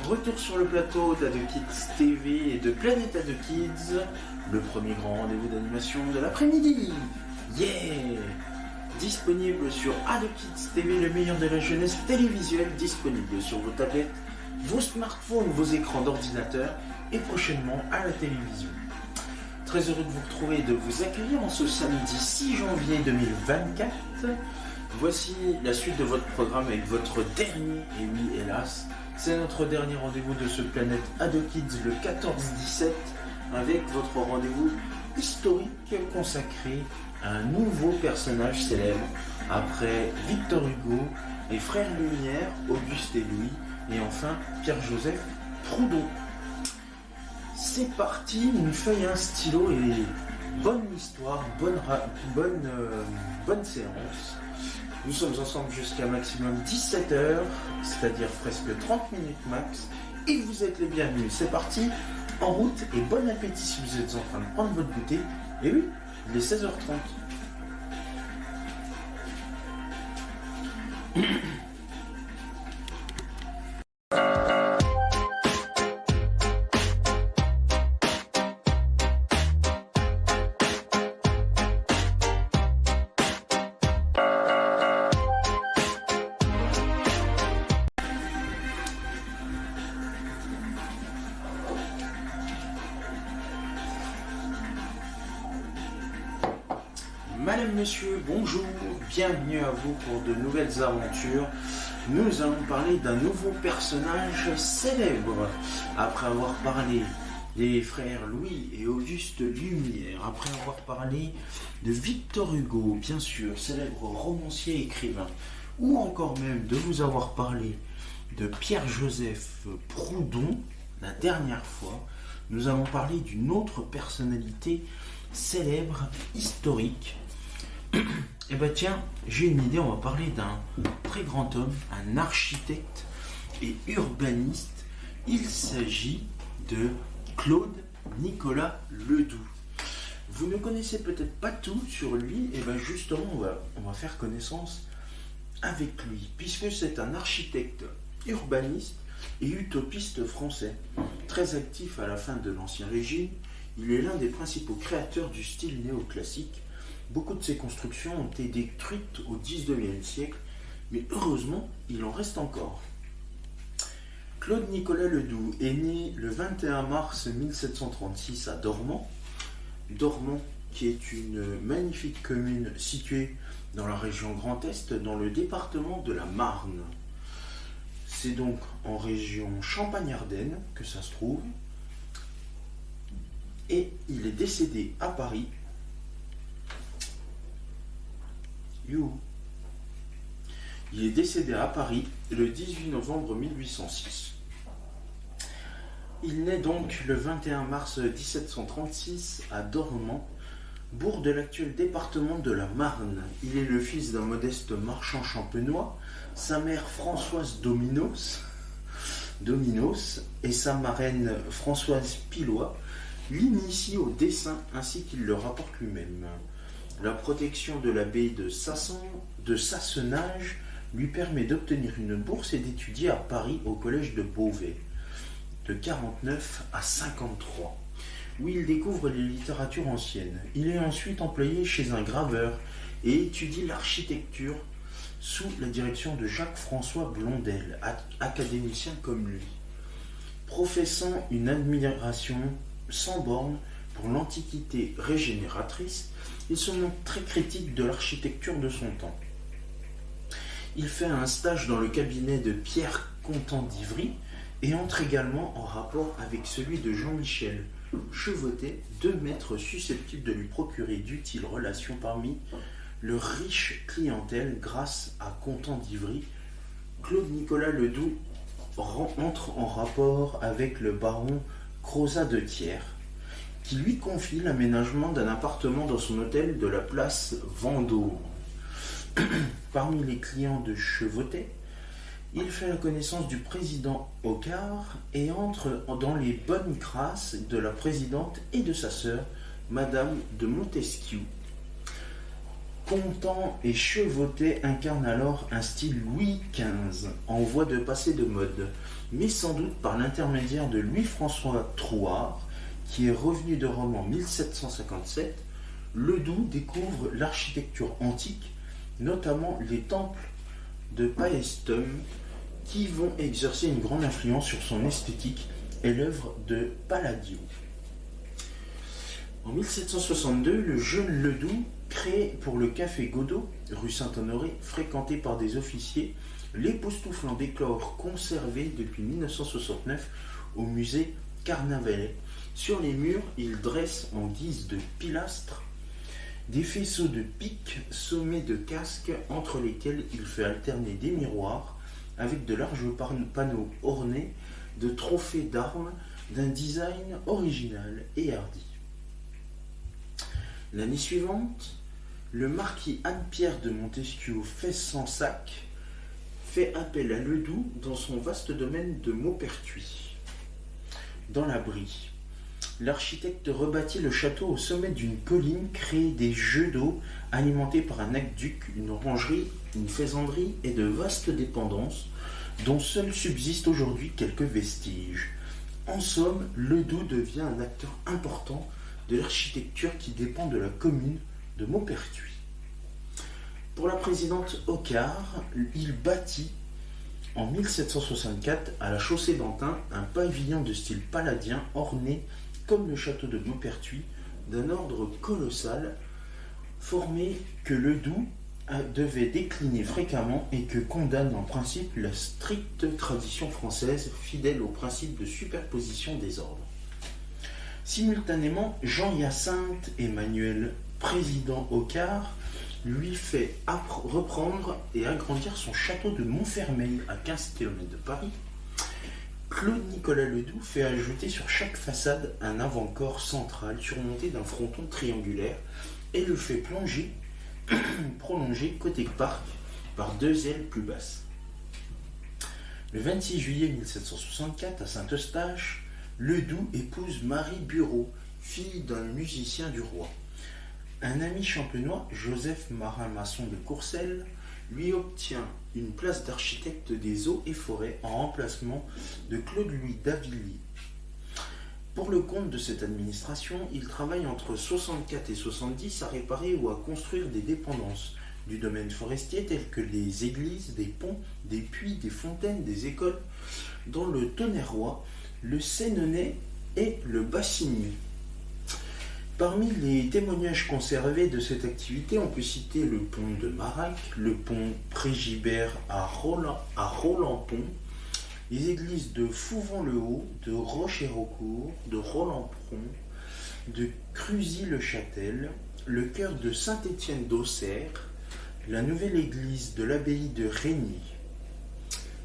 Retour sur le plateau d'Ado Kids TV et de Planète Ado Kids, le premier grand rendez-vous d'animation de l'après-midi. Yeah! Disponible sur Ado Kids TV, le meilleur de la jeunesse télévisuelle, disponible sur vos tablettes, vos smartphones, vos écrans d'ordinateur et prochainement à la télévision. Très heureux de vous retrouver et de vous accueillir en ce samedi 6 janvier 2024. Voici la suite de votre programme avec votre dernier, et oui hélas, c'est notre dernier rendez-vous de ce Planète Ado Kids le 14-17 avec votre rendez-vous historique consacré à un nouveau personnage célèbre après Victor Hugo, les Frères Lumière, Auguste et Louis et enfin Pierre-Joseph Proudhon. C'est parti, une feuille, un stylo et bonne histoire, bonne séance. Nous sommes ensemble jusqu'à maximum 17h, c'est-à-dire presque 30 minutes max, et vous êtes les bienvenus. C'est parti, en route, et bon appétit si vous êtes en train de prendre votre goûter. Et oui, il est 16h30. Madame, monsieur, bonjour, bienvenue à vous pour de nouvelles aventures. Nous allons parler d'un nouveau personnage célèbre. Après avoir parlé des frères Louis et Auguste Lumière, après avoir parlé de Victor Hugo, bien sûr, célèbre romancier et écrivain, ou encore même de vous avoir parlé de Pierre-Joseph Proudhon, la dernière fois, nous allons parler d'une autre personnalité célèbre, historique. Et bah tiens, j'ai une idée, on va parler d'un très grand homme, un architecte et urbaniste. Il s'agit de Claude Nicolas Ledoux. Vous ne connaissez peut-être pas tout sur lui, et bien justement on va faire connaissance avec lui, puisque c'est un architecte urbaniste et utopiste français, très actif à la fin de l'Ancien Régime. Il est l'un des principaux créateurs du style néoclassique. Beaucoup de ses constructions ont été détruites au XIXe siècle, mais heureusement, il en reste encore. Claude Nicolas Ledoux est né le 21 mars 1736 à Dormans. Dormans, qui est une magnifique commune située dans la région Grand Est, dans le département de la Marne. C'est donc en région Champagne-Ardenne que ça se trouve. Et il est décédé à Paris. Il est décédé à Paris le 18 novembre 1806. Il naît donc le 21 mars 1736 à Dormans, bourg de l'actuel département de la Marne. Il est le fils d'un modeste marchand champenois. Sa mère Françoise Dominos et sa marraine Françoise Pilois l'initie au dessin ainsi qu'il le rapporte lui-même. La protection de l'abbaye de Sassenage lui permet d'obtenir une bourse et d'étudier à Paris au collège de Beauvais, de 49 à 53, où il découvre les littératures anciennes. Il est ensuite employé chez un graveur et étudie l'architecture sous la direction de Jacques-François Blondel, académicien comme lui. Professant une admiration sans borne pour l'Antiquité régénératrice, il se montre très critique de l'architecture de son temps. Il fait un stage dans le cabinet de Pierre Contant d'Ivry et entre également en rapport avec celui de Jean-Michel Chevautet, deux maîtres susceptibles de lui procurer d'utiles relations parmi le riche clientèle grâce à Contant d'Ivry. Claude Nicolas Ledoux entre en rapport avec le baron Crozat de Thiers, qui lui confie l'aménagement d'un appartement dans son hôtel de la place Vendôme. Parmi les clients de Chevautet, il fait la connaissance du président Hocquart et entre dans les bonnes grâces de la présidente et de sa sœur, Madame de Montesquieu. Contant et Chevautet incarnent alors un style Louis XV, en voie de passer de mode, mais sans doute par l'intermédiaire de Louis-François Trouard, qui est revenu de Rome en 1757. Ledoux découvre l'architecture antique, notamment les temples de Paestum, qui vont exercer une grande influence sur son esthétique et l'œuvre de Palladio. En 1762, le jeune Ledoux crée pour le Café Godot, rue Saint-Honoré, fréquenté par des officiers, l'époustouflant décor conservé depuis 1969 au musée Carnavalet. Sur les murs, il dresse en guise de pilastres des faisceaux de piques sommés de casques entre lesquels il fait alterner des miroirs avec de larges panneaux ornés de trophées d'armes d'un design original et hardi. L'année suivante, le marquis Anne-Pierre de Montesquieu Fezensac fait appel à Ledoux dans son vaste domaine de Maupertuis. Dans la Brie, l'architecte rebâtit le château au sommet d'une colline, crée des jeux d'eau alimentés par un aqueduc, une orangerie, une faisanderie et de vastes dépendances dont seuls subsistent aujourd'hui quelques vestiges. En somme, Ledoux devient un acteur important de l'architecture qui dépend de la commune de Maupertuis. Pour la présidente Hocquart, il bâtit en 1764 à la chaussée d'Antin un pavillon de style palladien orné comme le château de Maupertuis d'un ordre colossal formé que Ledoux devait décliner fréquemment et que condamne en principe la stricte tradition française fidèle au principe de superposition des ordres. Simultanément, Jean-Hyacinthe Emmanuel, président Hocquart, lui fait reprendre et agrandir son château de Montfermeil à 15 km de Paris. Claude-Nicolas Ledoux fait ajouter sur chaque façade un avant-corps central surmonté d'un fronton triangulaire et le fait prolonger côté parc par deux ailes plus basses. Le 26 juillet 1764, à Saint-Eustache, Ledoux épouse Marie Bureau, fille d'un musicien du roi. Un ami champenois, Joseph Marin-Masson de Courcelles, lui obtient une place d'architecte des eaux et forêts en remplacement de Claude-Louis Davilliers. Pour le compte de cette administration, il travaille entre 64 et 70 à réparer ou à construire des dépendances du domaine forestier telles que des églises, des ponts, des puits, des fontaines, des écoles, dans le Tonnerrois, le Sénonais et le Bassigny. Parmi les témoignages conservés de cette activité, on peut citer le pont de Marac, le pont Prégibert à Roland-Pont, les églises de Fouvon-le-Haut, de Roche-et-Raucourt, de Roland-Pont, de Cruzy-le-Châtel, le chœur de Saint-Étienne d'Auxerre, la nouvelle église de l'abbaye de Régny.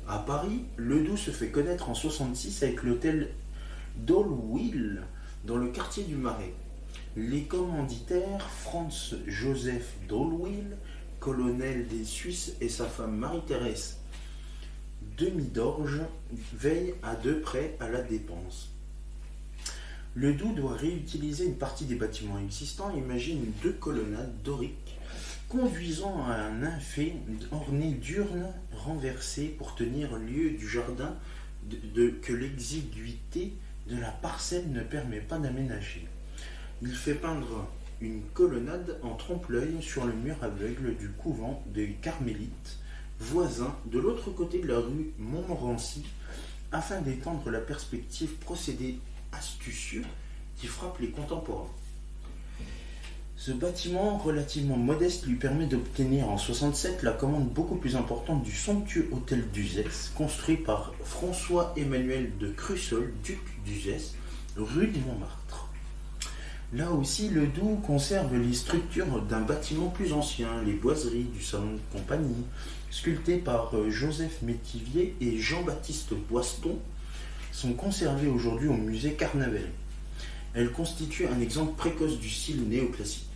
À Paris, Ledoux se fait connaître en 1966 avec l'hôtel Dolwil dans le quartier du Marais. Les commanditaires Franz Joseph Dolwil, colonel des Suisses, et sa femme Marie-Thérèse Demidorge veillent à de près à la dépense. Ledoux doit réutiliser une partie des bâtiments existants et imagine deux colonnades doriques conduisant à un nymphéa orné d'urnes renversées pour tenir lieu du jardin que l'exiguïté de la parcelle ne permet pas d'aménager. Il fait peindre une colonnade en trompe-l'œil sur le mur aveugle du couvent des Carmélites, voisin de l'autre côté de la rue Montmorency, afin d'étendre la perspective, procédé astucieux qui frappe les contemporains. Ce bâtiment relativement modeste lui permet d'obtenir en 1967 la commande beaucoup plus importante du somptueux hôtel d'Uzès, construit par François-Emmanuel de Crussol, duc d'Uzès, rue de Montmartre. Là aussi, Ledoux conserve les structures d'un bâtiment plus ancien, les boiseries du salon de compagnie, sculptées par Joseph Métivier et Jean-Baptiste Boiston, sont conservées aujourd'hui au musée Carnavalet. Elles constituent un exemple précoce du style néoclassique.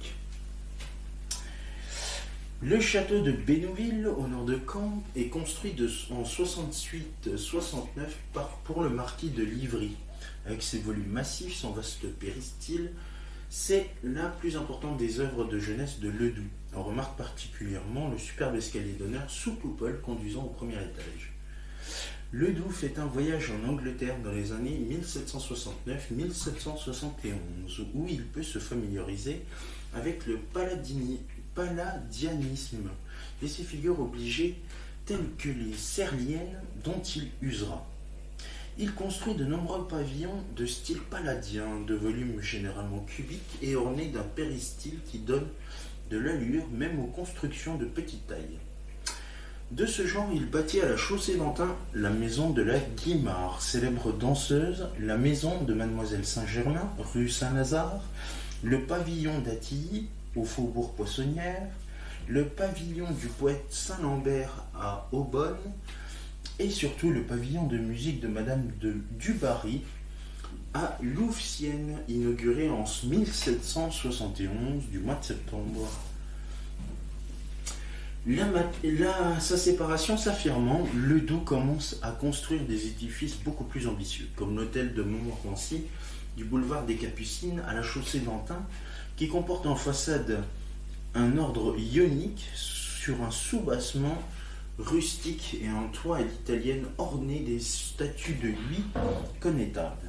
Le château de Bénouville, au nord de Caen, est construit en 68-69 pour le marquis de Livry, avec ses volumes massifs, son vaste péristyle, C'est la plus importante des œuvres de jeunesse de Ledoux. On remarque particulièrement le superbe escalier d'honneur sous coupole conduisant au premier étage. Ledoux fait un voyage en Angleterre dans les années 1769-1771 où il peut se familiariser avec le palladianisme et ses figures obligées telles que les serliennes dont il usera. Il construit de nombreux pavillons de style palladien, de volume généralement cubique et ornés d'un péristyle qui donne de l'allure même aux constructions de petite taille. De ce genre, il bâtit à la Chaussée-d'Antin la maison de la Guimard, célèbre danseuse, la maison de Mademoiselle Saint-Germain, rue Saint-Lazare, le pavillon d'Attilly, au faubourg Poissonnière, le pavillon du poète Saint-Lambert à Aubonne, et surtout le pavillon de musique de Madame de Dubarry à Louvciennes, inauguré en 1771 du mois de septembre. Sa séparation s'affirmant, Ledoux commence à construire des édifices beaucoup plus ambitieux, comme l'hôtel de Montmorency du boulevard des Capucines à la Chaussée-d'Antin, qui comporte en façade un ordre ionique sur un soubassement rustique et un toit à l'italienne orné des statues de lui connétables.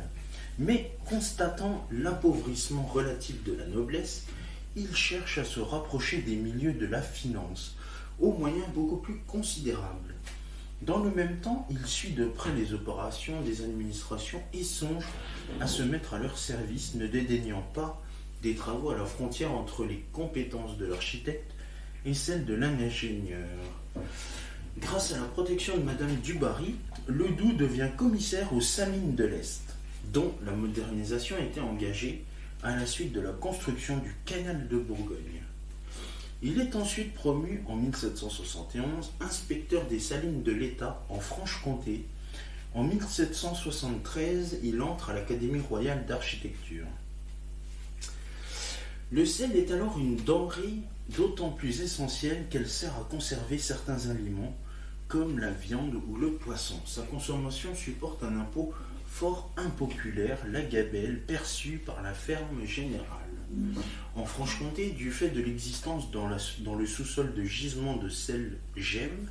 Mais constatant l'appauvrissement relatif de la noblesse, il cherche à se rapprocher des milieux de la finance, aux moyens beaucoup plus considérables. Dans le même temps, il suit de près les opérations des administrations et songe à se mettre à leur service, ne dédaignant pas des travaux à la frontière entre les compétences de l'architecte et celles de l'ingénieur. Grâce à la protection de Madame Dubarry, Ledoux devient commissaire aux Salines de l'Est, dont la modernisation était engagée à la suite de la construction du canal de Bourgogne. Il est ensuite promu en 1771 inspecteur des salines de l'État en Franche-Comté. En 1773, il entre à l'Académie royale d'architecture. Le sel est alors une denrée d'autant plus essentielle qu'elle sert à conserver certains aliments, comme la viande ou le poisson. Sa consommation supporte un impôt fort impopulaire, la gabelle, perçue par la ferme générale. En Franche-Comté, du fait de l'existence dans le sous-sol de gisements de sel gemme,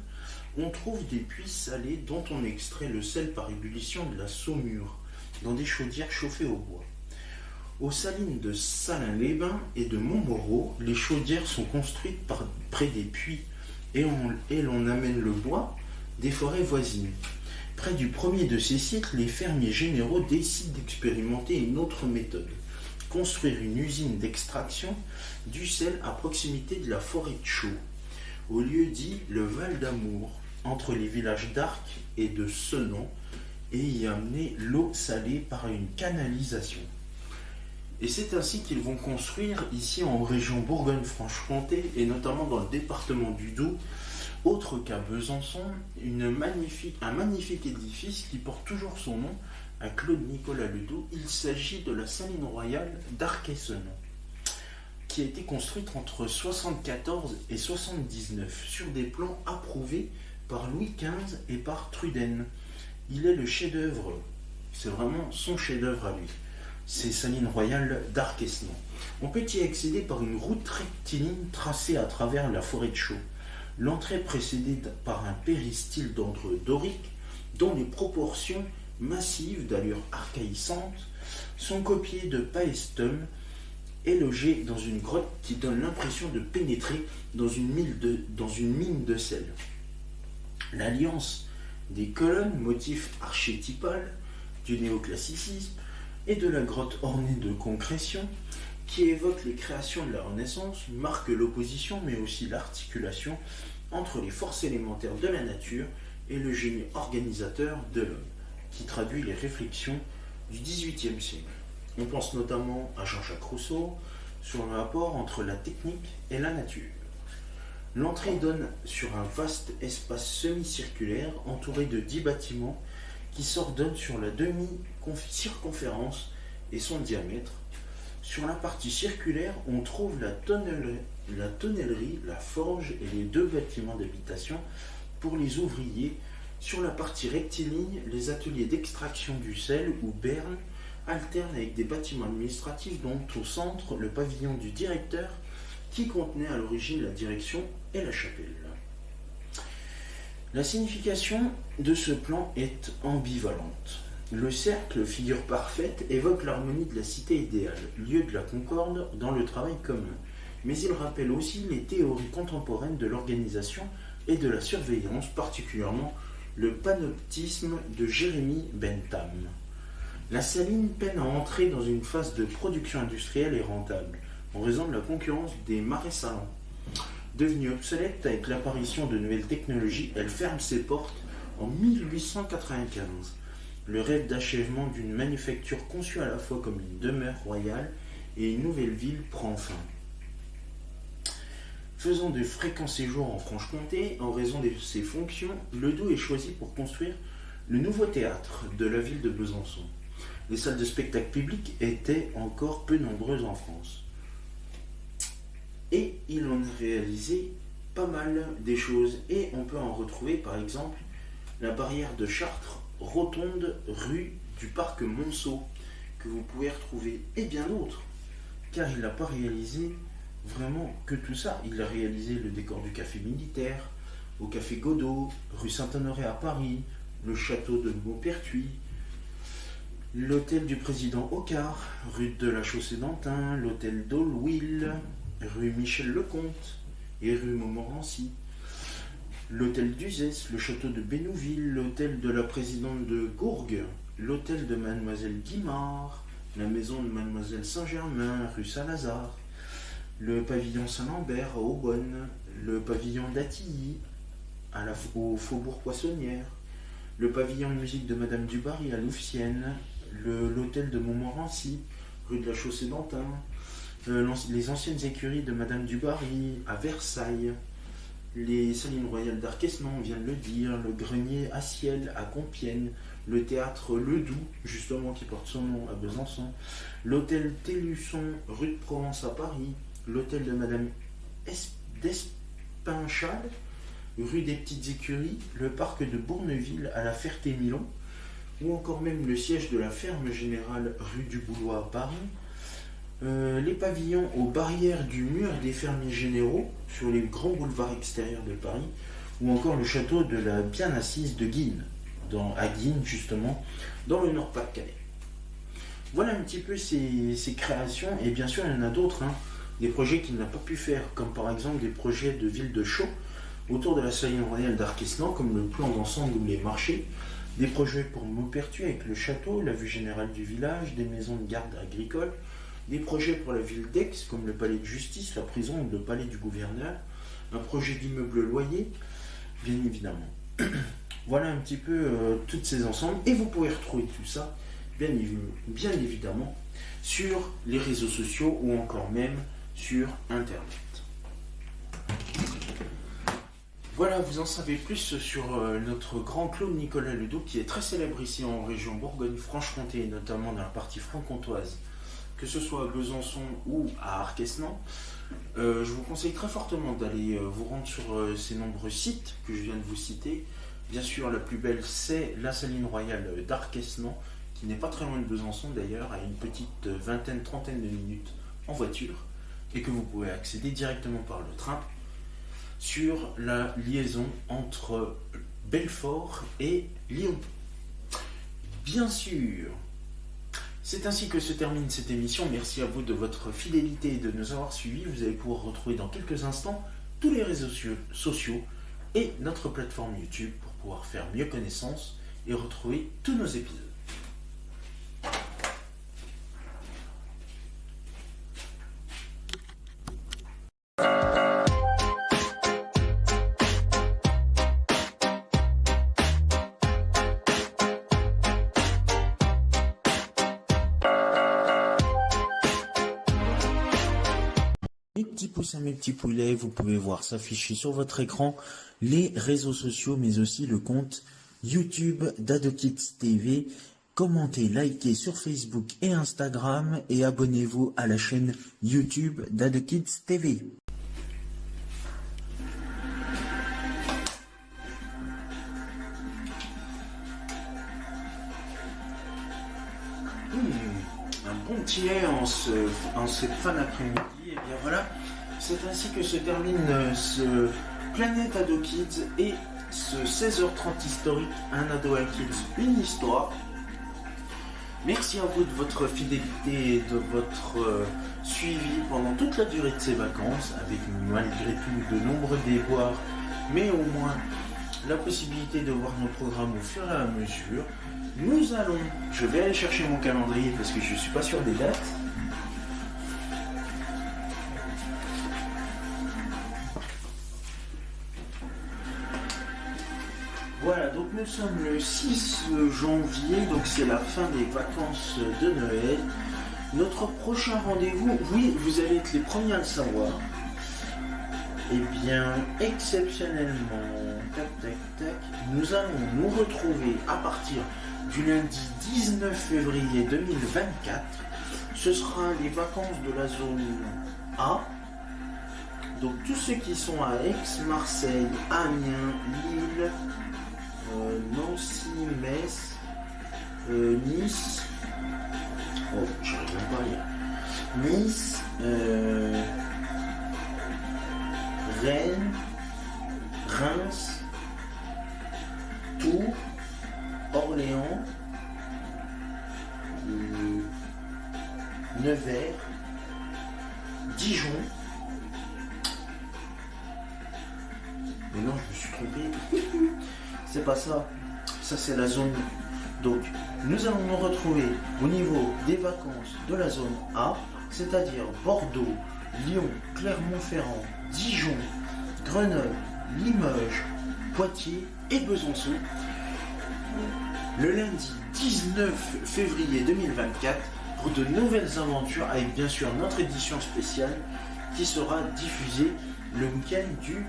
on trouve des puits salés dont on extrait le sel par ébullition de la saumure, dans des chaudières chauffées au bois. Aux salines de Salins-les-Bains et de Montmoreau, les chaudières sont construites près des puits et l'on amène le bois des forêts voisines. Près du premier de ces sites, les fermiers généraux décident d'expérimenter une autre méthode, construire une usine d'extraction du sel à proximité de la forêt de Chaux, au lieu dit le Val d'Amour, entre les villages d'Arc et de Senon, et y amener l'eau salée par une canalisation. Et c'est ainsi qu'ils vont construire ici en région Bourgogne-Franche-Comté et notamment dans le département du Doubs, autre qu'à Besançon, un magnifique édifice qui porte toujours son nom à Claude-Nicolas Ledoux. Il s'agit de la saline royale d'Arc-et-Senon, qui a été construite entre 74 et 79 sur des plans approuvés par Louis XV et par Truden. Il est le chef-d'œuvre, c'est vraiment son chef-d'œuvre à lui. C'est Saline Royale d'Arc-et-Senon. On peut y accéder par une route rectiligne tracée à travers la forêt de Chaux. L'entrée est précédée par un péristyle d'ordre dorique dont les proportions massives d'allure archaïsante sont copiées de Paestum et logées dans une grotte qui donne l'impression de pénétrer dans une mine de sel. L'alliance des colonnes, motif archétypal du néoclassicisme, et de la grotte ornée de concrétions qui évoque les créations de la Renaissance, marque l'opposition mais aussi l'articulation entre les forces élémentaires de la nature et le génie organisateur de l'homme, qui traduit les réflexions du XVIIIe siècle. On pense notamment à Jean-Jacques Rousseau sur le rapport entre la technique et la nature. L'entrée donne sur un vaste espace semi-circulaire entouré de 10 bâtiments qui s'ordonne sur la demi-circonférence et son diamètre. Sur la partie circulaire, on trouve la tonnellerie, la forge et les 2 bâtiments d'habitation pour les ouvriers. Sur la partie rectiligne, les ateliers d'extraction du sel ou bernes alterne avec des bâtiments administratifs, dont au centre le pavillon du directeur qui contenait à l'origine la direction et la chapelle. La signification de ce plan est ambivalente. Le cercle, figure parfaite, évoque l'harmonie de la cité idéale, lieu de la concorde dans le travail commun. Mais il rappelle aussi les théories contemporaines de l'organisation et de la surveillance, particulièrement le panoptisme de Jérémy Bentham. La saline peine à entrer dans une phase de production industrielle et rentable, en raison de la concurrence des marais salants. Devenue obsolète avec l'apparition de nouvelles technologies, elle ferme ses portes en 1895. Le rêve d'achèvement d'une manufacture conçue à la fois comme une demeure royale et une nouvelle ville prend fin. Faisant de fréquents séjours en Franche-Comté, en raison de ses fonctions, Ledoux est choisi pour construire le nouveau théâtre de la ville de Besançon. Les salles de spectacle publiques étaient encore peu nombreuses en France. Et il en a réalisé pas mal des choses. Et on peut en retrouver par exemple la barrière de Chartres, rotonde rue du parc Monceau, que vous pouvez retrouver, et bien d'autres. Car il n'a pas réalisé vraiment que tout ça. Il a réalisé le décor du café militaire, au café Godot, rue Saint-Honoré à Paris, le château de Maupertuis, l'hôtel du président Ocard, rue de la Chaussée-d'Antin, l'hôtel d'Aulwil, rue Michel-Lecomte et rue Montmorency, l'hôtel d'Uzès, le château de Bénouville, l'hôtel de la présidente de Gourgue, l'hôtel de Mademoiselle Guimard, la maison de Mademoiselle Saint-Germain, rue Saint-Lazare, le pavillon Saint-Lambert à Aubonne, le pavillon d'Attilly au Faubourg Poissonnière, le pavillon de musique de Madame Dubarry à Louvciennes, l'hôtel de Montmorency, rue de la Chaussée-d'Antin, les anciennes écuries de Madame Dubarry à Versailles, les salines royales d'Arquesnan, on vient de le dire, le grenier à Ciel à Compiègne, le théâtre Ledoux, justement qui porte son nom à Besançon, l'hôtel Télusson, rue de Provence à Paris, l'hôtel de Madame d'Espinchal, rue des Petites Écuries, le parc de Bourneville à la Ferté-Milon, ou encore même le siège de la ferme générale rue du Boulois à Paris, les pavillons aux barrières du mur des fermiers généraux sur les grands boulevards extérieurs de Paris, ou encore le château de la bien assise de Guines, à Guines justement, dans le Nord-Pas-de-Calais. Voilà un petit peu ces créations, et bien sûr il y en a d'autres, des projets qu'il n'a pas pu faire, comme par exemple des projets de ville de Chaux, autour de la saline royale d'Arquesnan, comme le plan d'ensemble ou les marchés, des projets pour Maupertuis avec le château, la vue générale du village, des maisons de garde agricole, des projets pour la ville d'Aix, comme le palais de justice, la prison ou le palais du gouverneur, un projet d'immeuble loyer, bien évidemment. Voilà un petit peu tous ces ensembles, et vous pouvez retrouver tout ça, bien évidemment, sur les réseaux sociaux ou encore même sur Internet. Voilà, vous en savez plus sur notre grand clown Nicolas Ledoux, qui est très célèbre ici en région Bourgogne-Franche-Comté, notamment dans la partie franc-comtoise, que ce soit à Besançon ou à Arquesnan. Je vous conseille très fortement d'aller vous rendre sur ces nombreux sites que je viens de vous citer. Bien sûr, la plus belle, c'est la saline royale d'Arquesnan, qui n'est pas très loin de Besançon d'ailleurs, à une petite trentaine de minutes en voiture, et que vous pouvez accéder directement par le train sur la liaison entre Belfort et Lyon. Bien sûr, c'est ainsi que se termine cette émission. Merci à vous de votre fidélité et de nous avoir suivis. Vous allez pouvoir retrouver dans quelques instants tous les réseaux sociaux et notre plateforme YouTube pour pouvoir faire mieux connaissance et retrouver tous nos épisodes. Mes petits pouces à mes petits poulets, vous pouvez voir s'afficher sur votre écran les réseaux sociaux, mais aussi le compte YouTube d'AdoKids TV. Commentez, likez sur Facebook et Instagram et abonnez-vous à la chaîne YouTube d'AdoKids TV. un bon petit lait en cette fin d'après-midi. Et bien voilà, c'est ainsi que se termine ce Planète Ado Kids et ce 16h30 historique, un ado, un kids, une histoire. Merci à vous de votre fidélité et de votre suivi pendant toute la durée de ces vacances, avec malgré tout de nombreux déboires, mais au moins la possibilité de voir nos programmes au fur et à mesure. Je vais aller chercher mon calendrier parce que je ne suis pas sûr des dates. Voilà, donc nous sommes le 6 janvier, donc c'est la fin des vacances de Noël. Notre prochain rendez-vous, oui, vous allez être les premiers à le savoir. Eh bien, exceptionnellement, nous allons nous retrouver à partir du lundi 19 février 2024. Ce sera les vacances de la zone A. Donc tous ceux qui sont à Aix, Marseille, Amiens, Lille, Nancy, Metz, Nice, oh j'arrive même pas à lire, Nice, Rennes, Reims, Tours, Orléans, Nevers, Dijon. Mais non, je me suis trompé. C'est pas ça. Ça, c'est la zone. Donc, nous allons nous retrouver au niveau des vacances de la zone A, c'est-à-dire Bordeaux, Lyon, Clermont-Ferrand, Dijon, Grenoble, Limoges, Poitiers et Besançon. Le lundi 19 février 2024 pour de nouvelles aventures avec bien sûr notre édition spéciale qui sera diffusée le week-end du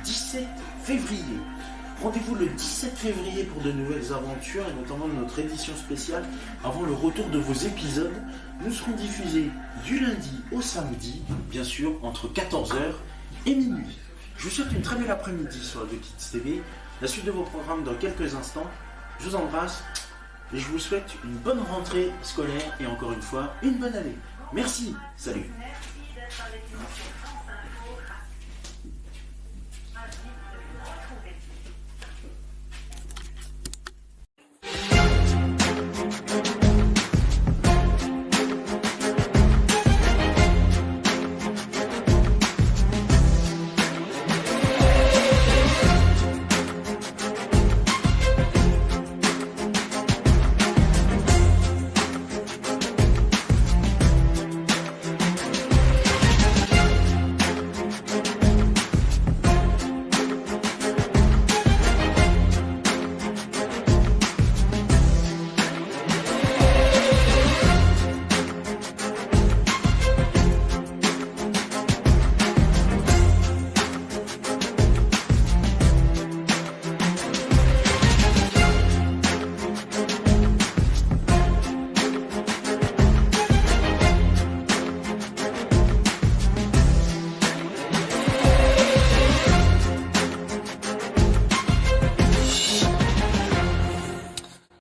17 février. Rendez-vous le 17 février pour de nouvelles aventures et notamment notre édition spéciale avant le retour de vos épisodes. Nous serons diffusés du lundi au samedi, bien sûr, entre 14h et minuit. Je vous souhaite une très belle après-midi sur Ado Kids TV. La suite de vos programmes dans quelques instants. Je vous embrasse et je vous souhaite une bonne rentrée scolaire et encore une fois, une bonne année. Merci, salut. Merci d'être avec nous.